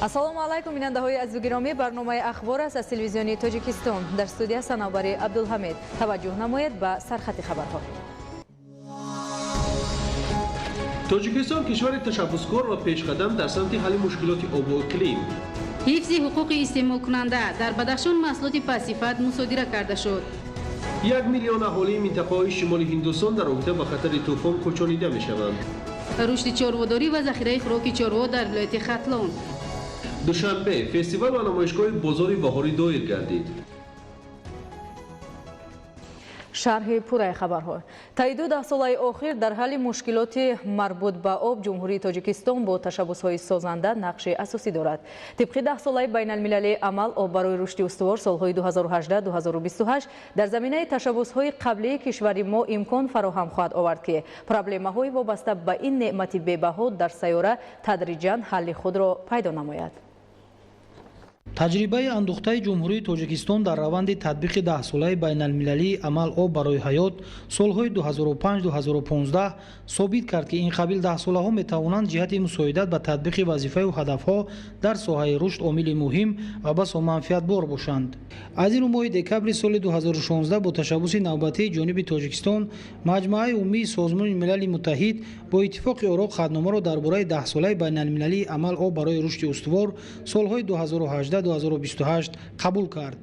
ассалому алайкум бинандаҳои азизу гиромӣ, барномаи ахбор аст аз телевизиони Тоҷикистон. Дар студия санобари Абдулҳамид. Таваҷҷӯҳ намоед ба сархати хабарҳо. Тоҷикистон кишвари ташаббускор ва пешқадам дар самти ҳалли мушкилоти обу иқлим. ҳифзи ҳуқуқи истеъмолкунанда дар Бадахшон маҳсулоти пассифат мусодира карда шуд. 1 миллион аҳолии минтақаҳои шимоли Ҳиндустон дар робита ба хатари тӯфон кӯчонида мешаванд. рушди чорводорӣ ва захираи хӯроки чорво дар вилояти Хатлон. душанбе фестивал ва намоишгоҳи бозори баҳорӣ доир гардид. шарҳи пурраи хабарҳо. Таи 2 солаи охир дар ҳалли мушкилоти марбут ба об ҷумҳурии Тоҷикистон бо ташаббусҳои созанда нақши асосӣ дорад. Тибқи 10 солаи байналмилалии амал об барои рушди устувор солҳои 2018-2028 дар заминаи ташаббусҳои қаблии кишвари мо имкон фароҳам хоҳад овард ки проблемаҳои вобаста ба ин неъмати бебаҳо дар сайёра тадриҷан ҳалли худро пайдо намояд. таҷрибаи андӯхтаи ҷумҳурии Тоҷикистон дар раванди татбиқи 10 солаи байналмилалии амал об барои ҳаёт солҳои 2005-2015 собит кард ки ин қабил 10 солаҳо метавонанд ҷиҳати мусоидат ба татбиқи вазифаи ҳадафҳо дар соҳаи рушд омили муҳим ва басо манфиатбор бошанд. аз ин моҳи декабри соли 2016 бо ташаббуси навбатии ҷониби Тоҷикистон маҷмуаи умумии Созмони Милали Муттаҳид бо иттифоқи оро қатномаро дар бораи 10 солаи байналмилалии амал об барои рушди устувор солҳои 2018-2028 қабул кард.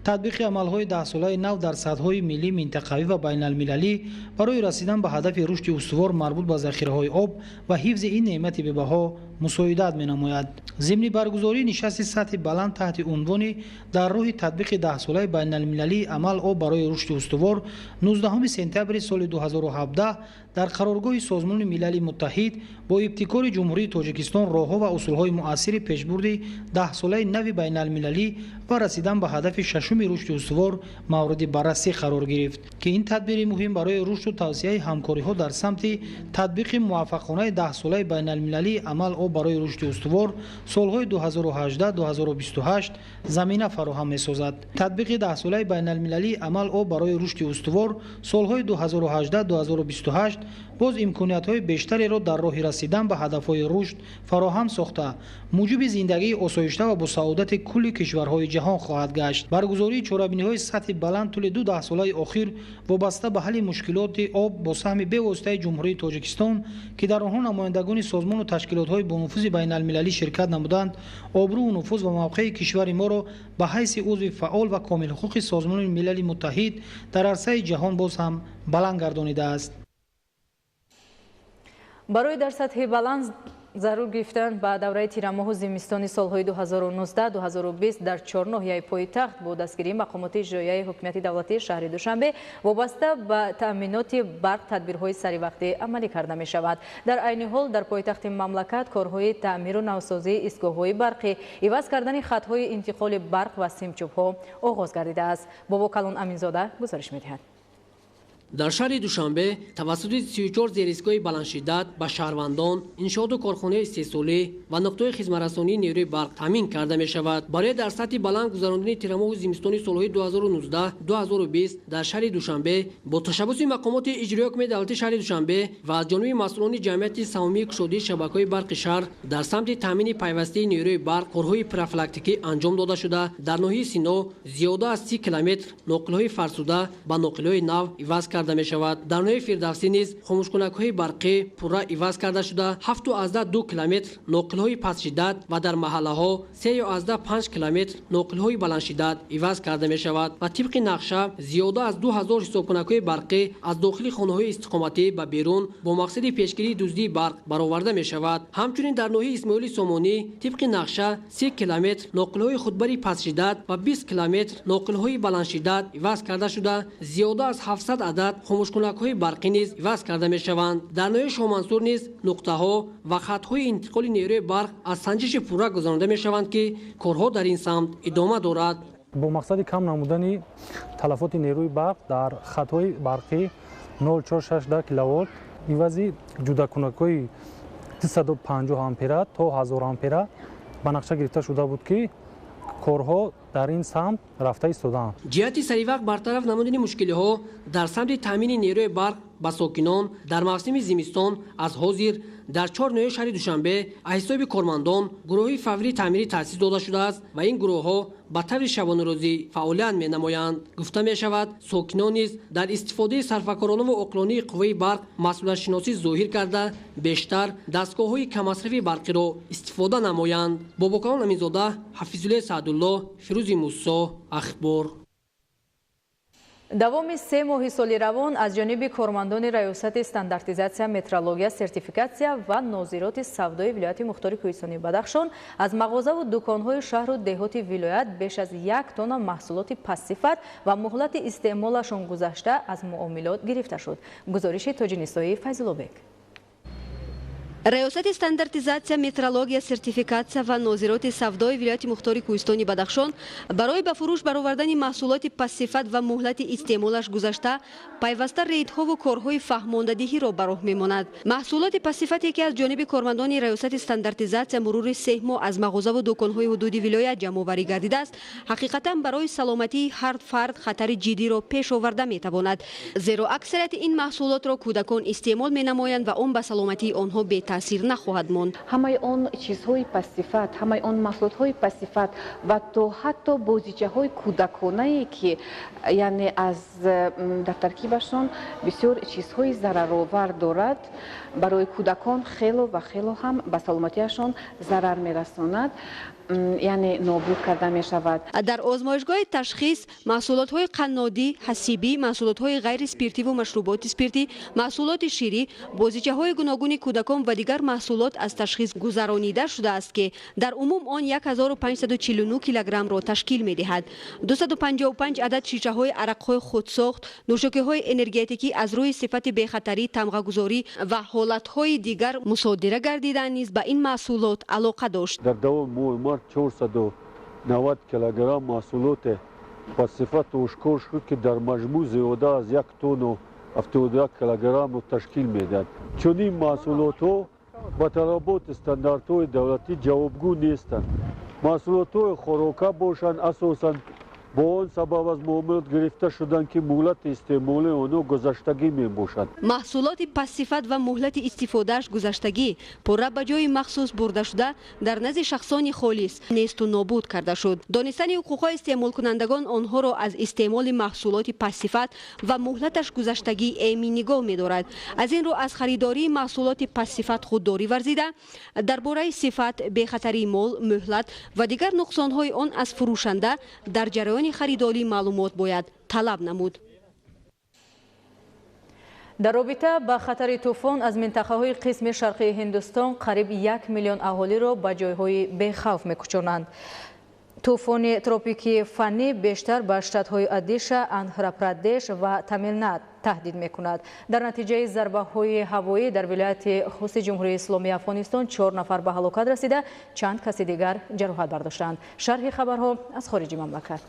татбиқи амалҳои 10 солаи нав дар сатҳҳои миллӣ, минтақавӣ ва байналмилалӣ барои расидан ба ҳадафи рушди устувор марбут ба захираҳои об ва ҳифзи ин неъмати бебаҳо мусоидат менамояд. зимни баргузории нишасти сатҳи баланд таҳти унвони дар роҳи татбиқи 10 солаи байналмилалии амал об барои рушди устувор 19 сентябри соли 2017 дар қароргоҳи Созмони Милали Муттаҳид бо ибтикори ҷумҳурии Тоҷикистон роҳҳо ва усулҳои муассири пешбурди 10 солаи нави байналмилалӣ ва расидан ба ҳадафи шашуми рушди устувор мавриди баррасӣ қарор гирифт ки ин тадбири муҳим барои рушду тавсеяи ҳамкориҳо дар самти татбиқи муваффақонаи 10 солаи байналмилалии амал об барои рушди устувор солҳои 2018-2028 замина фароҳам месозад. татбиқи 10 солаи байналмилалии амал об барои рушди устувор солҳои 2018-2028 боз имкониятҳои бештареро дар роҳи расидан ба ҳадафҳои рушд фароҳам сохта муҷиби зиндагии осоишта ва босаодати кулли кишварҳои ҷаҳон хоҳад гашт. баргузории чорабиниҳои сатҳи баланд тӯли 2 солаи охир вобаста ба ҳалли мушкилоти об бо саҳми бевоситаи ҷумҳурии Тоҷикистон ки дар онҳо намояндагони созмону ташкилотҳои бонуфузи байналмилалӣ ширкат намуданд, обрӯу нуфуз ва мавқеи кишвари моро ба ҳайси узви фаъол ва комилҳуқуқи Созмони Милали Муттаҳид дар арсаи ҷаҳон боз ҳам баланд гардонидааст. барои дар сатҳи баланд зарур гирифтан ба давраи тирамоҳу зимистони солҳои 2019-2020 дар 4 ноҳияи пойтахт бо дастгирии мақомоти иҷроияи ҳукумияти давлатии шаҳри Душанбе вобаста ба таъминоти барқ тадбирҳои саривақтӣ амалӣ карда мешавад. дар айни ҳол дар пойтахти мамлакат корҳои таъмиру навсозии истгоҳҳои барқӣ, иваз кардани хатҳои интиқоли барқ ва симчӯбҳо оғоз гардидааст. бобо Калон Аминзода гузариш медиҳад. дар шаҳри Душанбе тавассути 34 зеристгоҳи баландшиддат ба шаҳрвандон, иншооду корхонаи истеҳсолӣ ва нуқтаҳои хизматрасонии нерӯи барқ таъмин карда мешавад. барои дар сатҳи баланд гузарондани тирамоҳу зимистони солҳои 2019-2020 дар шаҳри Душанбе бо ташаббуси мақомоти иҷроии ҳукумияти давлатии шаҳри Душанбе ва аз ҷониби масъулони ҷамъияти саҳмии кушодии шабакаҳои барқи шаҳр дар самти таъмини пайвастии нерӯи барқ корҳои профилактикӣ анҷом дода шуда дар ноҳияи Сино зиёда аз 30 километр ноқилҳои фарсуда ба ноқилҳои нав иваз карда мешавад. дар ноҳияи Фирдавсӣ низ хомӯшкунакҳои барқӣ пурра иваз карда шуда 7,2 километр ноқилҳои пастшиддат ва дар маҳаллаҳо 3,5 километр ноқилҳои баландшиддат иваз карда мешавад ва тибқи нақша зиёда аз 2000 ҳисобкунакҳои барқӣ аз дохили хонаҳои истиқоматӣ ба берун бо мақсади пешгирии дуздии барқ бароварда мешавад. ҳамчунин дар ноҳияи Исмоили Сомонӣ тибқи нақша 30 километр ноқилҳои худбари пастшиддат ва 20 километр ноқилҳои баландшиддат иваз карда шуда зиёда аз 700 адад хомӯшкунакҳои барқӣ низ иваз карда мешаванд. дар ноҳияи Шоҳмансур низ нуқтаҳо ва хатҳои интиқоли нерӯи барқ аз санҷиши пурра гузаронида мешаванд ки корҳо дар ин самт идома дорад. бо мақсади кам намудани талафоти нерӯи барқ дар хатҳои барқӣ 0,46 киловолт ивази ҷудакунакҳои 250 ампера то 1000 ампера ба нақша гирифта шуда буд ки корҳо дар ин самт рафта истоданд. ҷиҳати саривақт бартараф намудани мушкилиҳо дар самти таъмини нерӯи барқ ба сокинон дар мавсими зимистон аз ҳозир дар 4 ноҳияи шаҳри Душанбе аз ҳисоби кормандон гурӯҳи фаврии таъмирӣ таъсис дода шудааст ва ин гурӯҳҳо ба таври шабонарӯзӣ фаъолият менамоянд. Гуфта мешавад, сокинон низ дар истифодаи сарфакоронаву оқлонии қувваи барқ масъулиятшиносӣ зоҳир карда бештар дастгоҳҳои камасрафи барқиро истифода намоянд. Бобокалон Аминзода, Ҳафизуллоҳ Саъдуллоҳ, Фирӯзи Мусо, Ахбор. давоми 3 моҳи соли равон аз ҷониби кормандони раёсати стандартизатсия, метрология, сертификатсия ва нозироти савдои вилояти Мухтори Кӯҳистони Бадахшон аз мағозаву дуконҳои шаҳру деҳоти вилоят беш аз 1 тонна маҳсулоти пассифат ва муҳлати истеъмолашон гузашта аз муомилот гирифта шуд. гузориши Тоҷинисоии Файзуллобек. раёсати стандартизатсия, метрология, сертификатсия ва нозироти савдои вилояти Мухтори Кӯҳистони Бадахшон барои ба фурӯш баровардани маҳсулоти пассифат ва муҳлати истеъмолаш гузашта пайваста рейдҳову корҳои фаҳмондадиҳиро ба роҳ мемонад. маҳсулоти пассифате ки аз ҷониби кормандони раёсати стандартизатсия мурури 3 моҳ аз мағозаву дуконҳои ҳудуди вилоят ҷамъоварӣ гардидааст, ҳақиқатан барои саломатии ҳар фард хатари ҷиддиро пеш оварда метавонад, зеро аксарияти ин маҳсулотро кӯдакон истеъмол менамоянд ва он ба саломатии онҳо таъсир нахоҳад монд. ҳамаи он чизҳои пассифат, ҳамаи он маҳсулотҳои пассифат ва то ҳатто бозичаҳои кӯдаконае ки яъне аз дар таркибашон бисёр чизҳои зараровар дорад, барои кӯдакон хело ва хело ҳам ба саломатиашон зарар мерасонад, яъне нобуд карда мешавад. дар озмоишгоҳи ташхис маҳсулотҳои қаннодӣ, ҳасибӣ, маҳсулотҳои ғайри спиртиву машруботи спиртӣ, маҳсулоти ширӣ, бозичаҳои гуногуни кӯдакон ва дигар маҳсулот аз ташхис гузаронида шудааст ки дар умум он 1549 килограммро ташкил медиҳад. 255 адад шишаҳои арақҳои худсохт, нӯшокиҳои энергетикӣ аз рӯи сифати бехатарӣ, тамғагузорӣ ва ҳолатҳои дигар мусодира гардидан низ ба ин маҳсулот алоқа дошт. 490 килограмм маҳсулоте пассифат ошкор шуд ки дар маҷмӯъ зиёда аз 1 тонну 71 килограммро ташкил медиҳад. чунин маҳсулотҳо ба талаботи стандартҳои давлатӣ ҷавобгӯ нестанд. маҳсулотҳои хӯрока бошанд, асосан бо он сабаб аз муомилот гирифта шуданд ки муҳлати истеъмоли онҳо гузаштагӣ мебошад. маҳсулоти пассифат ва муҳлати истифодааш гузаштагӣ пурра ба ҷои махсус бурда шуда дар назди шахсони холис несту нобуд карда шуд. донистани ҳуқуқҳои истеъмолкунандагон онҳоро аз истеъмоли маҳсулоти пассифат ва муҳлаташ гузаштагӣ эми нигоҳ медорад. аз ин рӯ аз харидории маҳсулоти пассифат худдорӣ варзида, дар бораи сифат, бехатарии мол, муҳлат ва дигар нуқсонҳои он аз фурӯшанда дар ҷараёни харидорӣ маълумот бояд талаб намуд. дар робита ба хатари тӯфон аз минтақаҳои қисми шарқии Ҳиндустон қариб 1 миллион аҳолиро ба ҷойҳои бехавф мекӯчонанд. тӯфони тропикии Фани бештар ба штатҳои Одиша, Андхра-Прадеш ва Тамилнад таҳдид мекунад. дар натиҷаи зарбаҳои ҳавоӣ дар вилояти хусси ҷумҳурии исломии Афғонистон 4 нафар ба ҳалокат расида, чанд каси дигар ҷароҳат бардоштанд. шарҳи хабарҳо аз хориҷи мамлакат.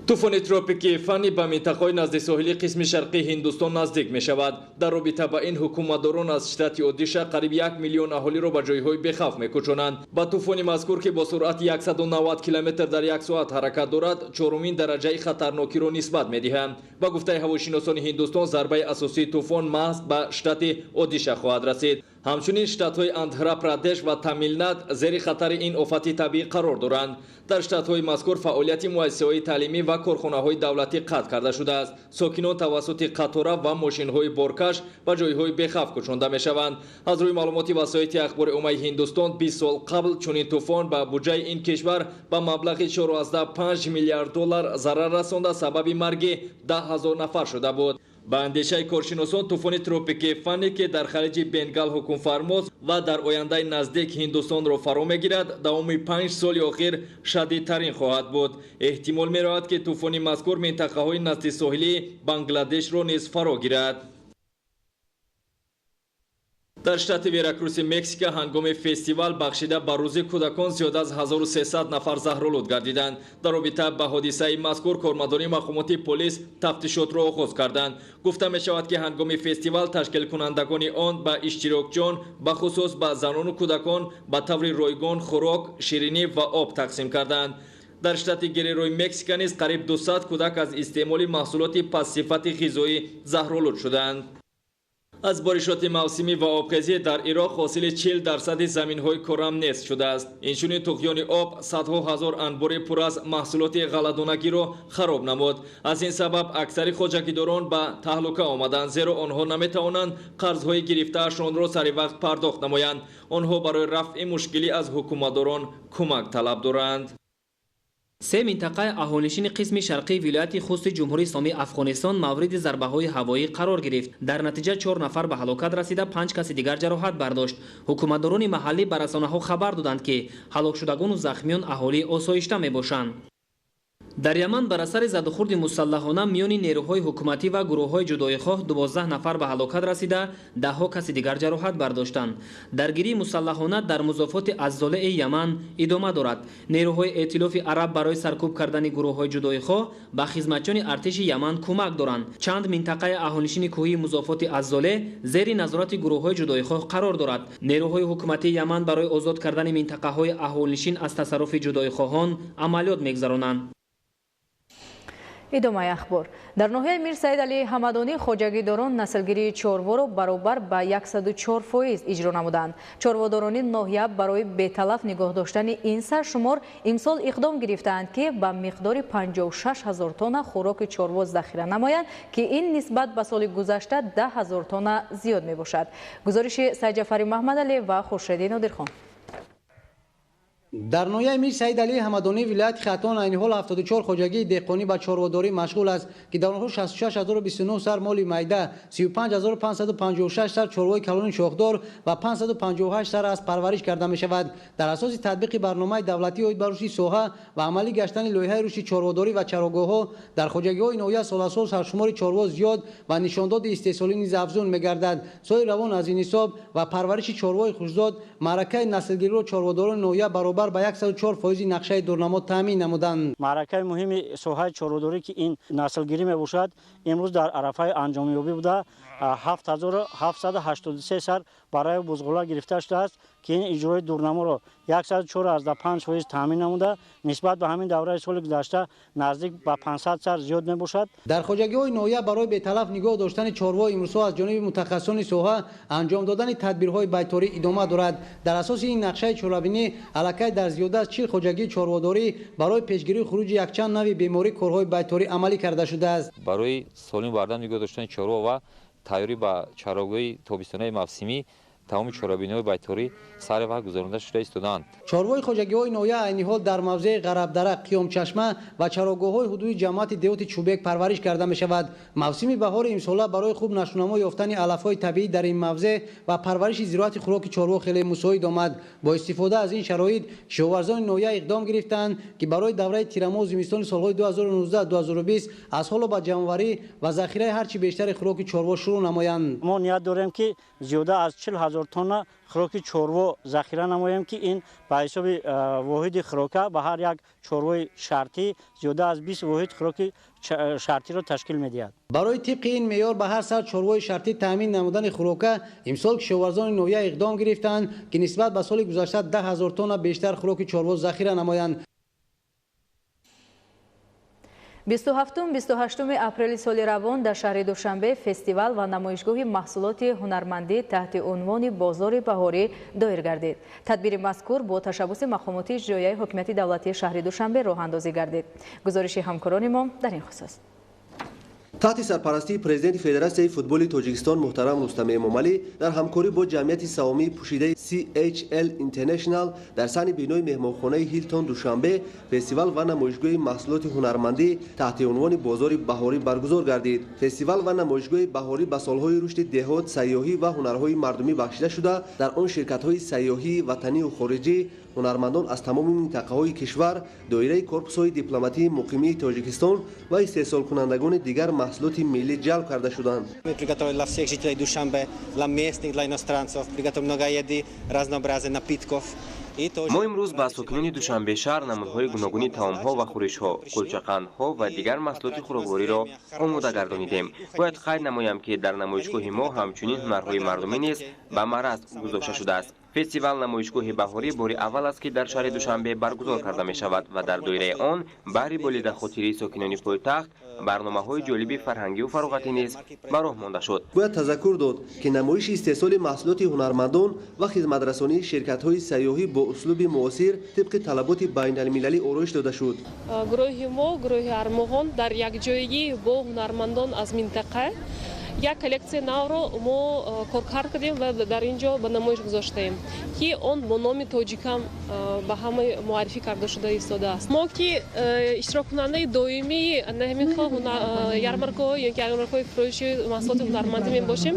тӯфони тропикии Фани ба минтақаҳои наздисоҳили қисми шарқии Ҳиндустон наздик мешавад. дар робита ба ин ҳукуматдорон аз штати Одиша қариб 1 миллион аҳолиро ба ҷойҳои бехавф мекӯчонанд. ба тӯфони мазкур ки бо суръати 190 км дар 1 соат ҳаракат дорад, 4-умин дараҷаи хатарнокиро нисбат медиҳанд. ба гуфтаи ҳавошиносони Ҳиндустон, зарбаи асосии тӯфон маҳз ба штати Одиша хоҳад расид. ҳамчунин штатҳои Андхра-Прадеш ва Тамилнад зери хатари ин офати табиӣ қарор доранд. дар штатҳои мазкур фаъолияти муассисаҳои таълимӣ ва корхонаҳои давлатӣ қатъ карда шудааст. сокинон тавассути қатора ва мошинҳои боркаш ба ҷойҳои бехавф кӯчонда мешаванд. аз рӯи маълумоти васоити ахбори уммаи Ҳиндустон, 20 сол қабл чунин тӯфон ба буҷаи ин кишвар ба маблағи 4,5 миллиард доллар зарар расонда, сабаби марги 10,000 нафар шуда буд. ба андешаи коршиносон, тӯфони тропикии Фани ки дар халиҷи Бенгал ҳукмфармоз ва дар ояндаи наздик Ҳиндустонро фаро мегирад, давоми 5 соли охир шадидтарин хоҳад буд. эҳтимол меравад ки тӯфони мазкур минтақаҳои наздисоҳилии Бангладешро низ фаро гирад. дар штати веракруси мексика ҳангоми фестивал бахшида ба рӯзи кӯдакон зиёда аз 1300 нафар заҳролуд гардиданд. дар робита ба ҳодисаи мазкур кормандони мақомоти полис тафтишотро оғоз карданд. гуфта мешавад ки ҳангоми фестивал ташкилкунандагони он ба иштирокчиён бахусус ба занону кӯдакон ба таври ройгон хӯрок, ширинӣ ва об тақсим карданд. дар штати герерои мексика низ қариб 200 кӯдак аз истеъмоли маҳсулоти пассифати ғизоӣ заҳролуд шуданд. аз боришоти мавсимӣ ва обхезӣ дар ироқ ҳосили 40% заминҳои корам нест шудааст. инчунин туғёни об садҳо ҳазор анбори пур аз маҳсулоти ғалладонагиро хароб намуд. аз ин сабаб аксари хоҷагидорон ба таҳлука омаданд, зеро онҳо наметавонанд қарзҳои гирифтаашонро сари вақт пардохт намоянд. онҳо барои рафъи мушкилӣ аз ҳукуматдорон кӯмак талаб доранд. се минтақаи аҳолинишини қисми шарқии вилояти хусуси ҷумҳурии исломии афғонистон мавриди зарбаҳои ҳавоӣ қарор гирифт. дар натиҷа 4 нафар ба ҳалокат расида, 5 каси дигар ҷароҳат бардошт. ҳукуматдорони маҳаллӣ ба расонаҳо хабар доданд ки ҳалокшудагону захмиён аҳолии осоишта мебошанд. дар яман бар асари задухурди мусаллаҳона миёни нерӯҳои ҳукуматӣ ва гурӯҳҳои ҷудоихоҳ 12 нафар ба ҳалокат расида, даҳҳо каси дигар ҷароҳат бардоштанд. даргирии мусаллаҳона дар музофоти аззолеи яман идома дорад. нерӯҳои эътилофи араб барои саркӯб кардани гурӯҳҳои ҷудоихоҳ ба хизматчиёни артиши яман кӯмак доранд. чанд минтақаи аҳолинишини кӯҳии музофоти аззоле зери назорати гурӯҳҳои ҷудоихоҳ қарор дорад. нерӯҳои ҳукуматии яман барои озод кардани минтақаҳои аҳолинишин аз тасарруфи ҷудоихоҳон амалиёт мегзаронанд. идомаи ахбор. дар ноҳияи Мир Саид Алии Ҳамадонӣ хоҷагидорон наслгирии чорворо баробар ба 104% иҷро намуданд. чорводорони ноҳия барои беталаф нигоҳ доштани ин саршумор имсол иқдом гирифтаанд ки ба миқдори 56 000 тонна хӯроки чорво захира намоянд, ки ин нисбат ба соли гузашта 10 000 тонна зиёд мебошад. гузориши Сайҷафари Маҳмадалӣ ва Хуршеди Нодирхон. дар ноҳияи Мир Саид Алии Ҳамадонӣ вилояти Хатон айни ҳол 74 хоҷагии деҳқонӣ ба чорводорӣ машғул аст, ки дар онҳо 66029 сар моли майда, 35556 сар чорвои калони шохдор ва 558 сар аз парвариш карда мешавад. дар асоси татбиқи барномаи давлатӣ оид ба рушди соҳа ва амалӣ гаштани лоиҳаи рушди чорводорӣ ва чарогоҳҳо дар хоҷагиҳои ноҳия соласол саршумори чорво зиёд ва нишондоди истеҳсолӣ низ афзун мегардад. соли равон аз ин ҳисоб ва парвариши чорвои хушзод маъракаи наслгириро чорводорони ноҳия баробар ба 104% нақшаи дурнамо таъмин намуданд. маъракаи муҳими соҳаи чорводорӣ ки ин наслгирӣ мебошад, имрӯз дар арафаи анҷомёбӣ буда 7783 сар барои бузғула гирифта шудааст, ки ин иҷрои дурнаморо 104.5% таъмин намуда, нисбат ба ҳамин давраи соли гузашта наздик ба 500 сар зиёд мебошад. дар хоҷагиҳои ноҳия барои беталаф нигоҳ доштани чорво имрӯзҳо аз ҷониби мутахассисони соҳа анҷом додани тадбирҳои байторӣ идома дорад. дар асоси ин нақшаи чорабинӣ аллакай дар зиёда аз 40 хоҷагии чорводорӣ барои пешгирии хуруҷи якчанд нави беморӣ корҳои байторӣ амалӣ карда шудааст. барои солим бардан нигоҳ доштани чорво ва тайёрӣ ба чарогоҳи тобистонаи мавсимӣ тамоми чорабиниҳои байторӣ сари вақт гузаронда шуда истодаанд. чорвои хоҷагиҳои ноҳия айни ҳол дар мавзеи ғарабдара, қиёмчашма ва чарогоҳҳои ҳудуди ҷамъияти деҳоти чӯбек парвариш карда мешавад. мавсими баҳори имсола барои хуб нашунамо ёфтани алафҳои табиӣ дар ин мавзеъ ва парвариши зироати хӯроки чорво хеле мусоид омад. бо истифода аз ин шароит кишоварзони ноҳия иқдом гирифтанд, ки барои давраи тирамоҳу зимистони солҳои 2019-2020 аз ҳоло ба ҷамъоварӣ ва захираи ҳарчи бештари хӯроки чорво шурӯъ намоянд. мо ният дорем ки зиёда аз 40 000 тонна хӯроки чорво захира намоем, ки ин ба ҳисоби воҳиди хӯрока ба ҳар як чорвои шартӣ зиёда аз 20 воҳид хӯроки шартиро ташкил медиҳад. барои тибқи ин меъёр ба ҳар сар чорвои шартӣ таъмин намудани хӯрока имсол кишоварзони ноҳия иқдом гирифтанд, ки нисбат ба соли гузашта 10 000 тонна бештар хӯроки чорво захира намоянд. 27-28 апрели соли равон дар шаҳри Душанбе фестивал ва намоишгоҳи маҳсулоти ҳунармандӣ таҳти унвони бозори баҳорӣ доир гардид. тадбири мазкур бо ташаббуси мақомоти иҷроияи ҳокимияти давлатии шаҳри Душанбе роҳандозӣ гардид. гузориши ҳамкорони мо дар ин хусус. таҳти сарпарастии президенти Федератсияи футболи Тоҷикистон муҳтарам Рустам Эмомалӣ дар ҳамкорӣ бо ҷамъияти савомии пӯшидаи CHL International дар саҳни бинои меҳмонхонаи Hilton Душанбе фестивал ва намоишгоҳи маҳсулоти ҳунармандӣ таҳти унвони бозори баҳорӣ баргузор гардид. фестивал ва намоишгоҳи баҳорӣ ба солҳои рушди деҳот, сайёҳӣ ва ҳунарҳои мардумӣ бахшида шуда, дар он ширкатҳои сайёҳӣ ватанию хориҷӣ, ҳунармандон аз тамоми минтақаҳои кишвар доираи корпусҳои дипломатии муқимии тоҷикистон ва истеҳсолкунандагони дигар маҳсулоти миллӣ ҷалб карда шуданд. Мы приготовили для всех жителей Душанбе, для местных, для иностранцев, приготовили много еды, разнообразие напитков. мо имрӯз ба сокинони душанбе шаҳр намудҳои гуногуни таомҳо ва хӯришҳо, гулчақандҳо ва дигар маҳсулоти хӯроквориро омода гардонидем. бояд қайд намоям ки дар намоишгоҳи мо ҳамчунин ҳунарҳои мардумӣ низ ба маъраз гузошта шудааст. фестивал намоишгоҳи баҳорӣ бори аввал аст ки дар шаҳри душанбе баргузор карда мешавад ва дар доираи он баҳри болидахотирии сокинони пойтахт барномаҳои ҷолиби фарҳангиву фароғатӣ низ ба роҳ монда шуд. бояд тазаккур дод ки намоиши истеҳсоли маҳсулоти ҳунармандон ва хизматрасонии ширкатҳои сайёҳӣ бо услуби муосир тибқи талаботи байналмилалӣ ороиш дода шуд. гурӯҳи мо гурӯҳи армоғон дар якҷоягӣ бо ҳунармандон аз минтақа як коллекция навро мо коркард кардем ва дар ин ҷо ба намоиш гузоштаем ки он бо номи тоҷикам ба ҳама муаррифӣ карда шуда истодааст. мо ки иштироккунандаи доимии ҳамин ярмаркаҳо ё ки ярмаркаҳои фурӯши маҳсулоти ҳунармандӣ мебошем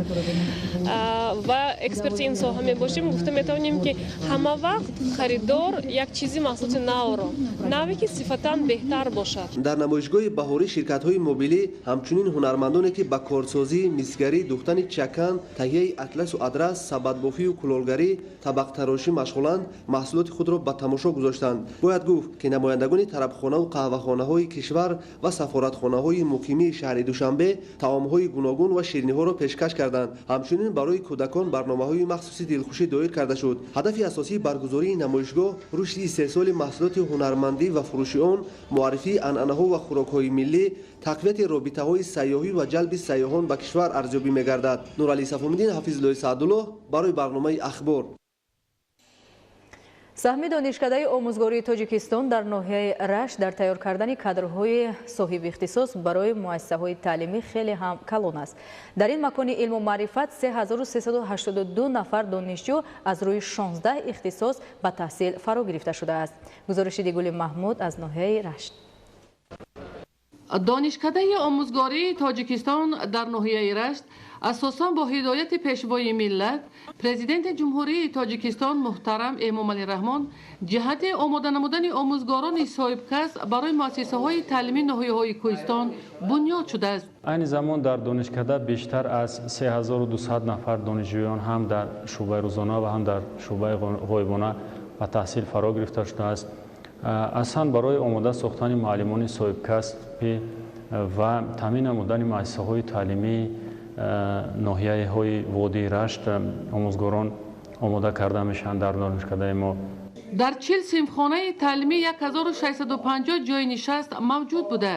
ва эксперти ин соҳа мебошем, гуфта метавонем ки ҳама вақт харидор як чизи маҳсулоти навро наве ки сифатан беҳтар бошад. дар намоишгоҳи баҳорӣ ширкатҳои мобилӣ ҳамчунин ҳунармандоне ки ба корсозӣ, мисгарӣ, духтани чакан, таҳияи атласу адрас, сабадбофию кулолгарӣ, табақтарошӣ машғуланд, маҳсулоти худро ба тамошо гузоштанд. бояд гуфт ки намояндагони тарабхонаву қаҳвахонаҳои кишвар ва сафоратхонаҳои муқимии шаҳри Душанбе таомҳои гуногун ва шириниҳоро пешкаш карданд. ҳамчунин барои кӯдакон барномаҳои махсуси дилхушӣ доир карда шуд. ҳадафи асосии баргузории намоишгоҳ рушди истеҳсоли маҳсулоти ҳунармандӣ ва фурӯши он, муаррифии анъанаҳо ва хӯрокҳои миллӣ, тақвияти робитаҳои сайёҳӣ ва ҷалби сайёҳон ба кишвар арзёбӣ мегардад. Нуралӣ Сафумиддин, Ҳафизуллоҳи Саъдуллоҳ барои барномаи ахбор. саҳми донишкадаи омӯзгории Тоҷикистон дар ноҳияи Рашт дар тайёр кардани кадрҳои соҳиби ихтисос барои муассисаҳои таълимӣ хеле ҳам калон аст. Дар ин макони илму маърифат 3382 нафар донишҷӯ аз рӯи 16 ихтисос ба таҳсил фаро гирифта шудааст. гузориши Дигули Маҳмуд аз ноҳияи Рашт. донишкадаи омӯзгории Тоҷикистон дар ноҳияи Рашт асосан бо ҳидояти пешвои миллат президенти ҷумҳурии Тоҷикистон муҳтарам Эмомалӣ Раҳмон ҷиҳати омода намудани омӯзгорони соҳибкасб барои муассисаҳои таълимии ноҳияҳои Кӯҳистон бунёд шудааст. айни замон дар донишкада бештар аз 3200 нафар донишҷӯён ҳам дар шӯъбаи рӯзона ва ҳам дар шӯъбаи ғоибона ба таҳсил фаро гирифта шудааст. аслан барои омода сохтани муаллимони соҳибкасбӣ ва таъмин намудани муассисаҳои таълимии ноҳияҳои водии Рашт омӯзгорон омода карда мешаванд дар донишкадаи мо. дар 40 синфхонаи таълимӣ 1650 ҷойи нишаст мавҷуд буда.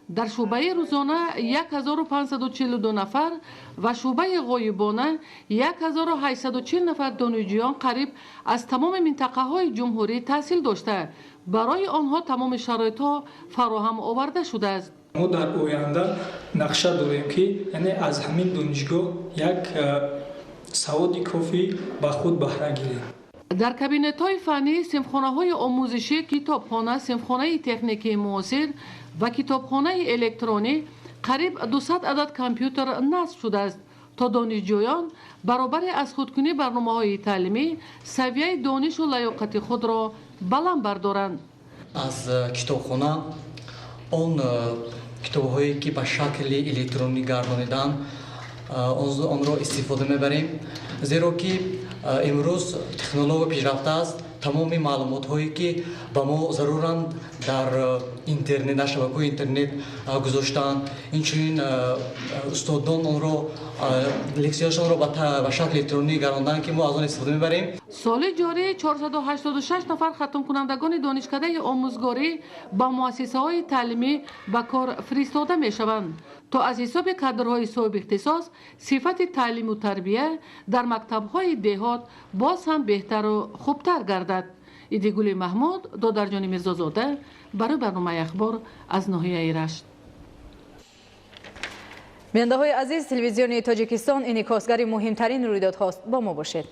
дар шӯъбаи рӯзона 1542 нафар ва шӯъбаи ғоибона 1840 нафар донишҷӯён қариб аз тамоми минтақаҳои ҷумҳурӣ таҳсил дошта барои онҳо тамоми шароитҳо фароҳам оварда шудааст. мо дар оянда нақша дорем ки яъне аз ҳамин донишгоҳ як саводи кофӣ ба худ баҳра гирем. дар кабинетҳои фаннӣ, синфхонаҳои омӯзишӣ, китобхона, синфхонаи техникии муосир ва китобхонаи электронӣ қариб 200 адад компютер насб шудааст то донишҷӯён баробари аз худкунӣ барномаҳои таълимӣ савияи донишу лаёқати худро баланд бардоранд. аз китобхона он китобҳое ки ба шакли электронӣ гардонидан онро истифода мебарем, зеро ки имрӯз технология пешрафтааст. тамоми маълумотҳое ки ба мо заруранд дар интернет, дар шабакаҳои интернет гузоштаанд. инчунин устодон онро лексияшонро ба шакли электронӣ гардонданд ки мо аз он истифода мебарем. соли ҷорӣ 486 нафар хатмкунандагони донишкадаи омӯзгорӣ ба муассисаҳои таълимӣ ба кор фиристода мешаванд то аз ҳисоби кадрҳои соҳибихтисос сифати таълиму тарбия дар мактабҳои деҳот боз ҳам беҳтару хубтар гардад. Идигули Маҳмуд, Додарҷони Мирзозода барои барномаи ахбор аз ноҳияи Рашт. бинандаҳои азиз, телевизиони Тоҷикистон инъикосгари муҳимтарин рӯйдодҳост. Бо мо бошед.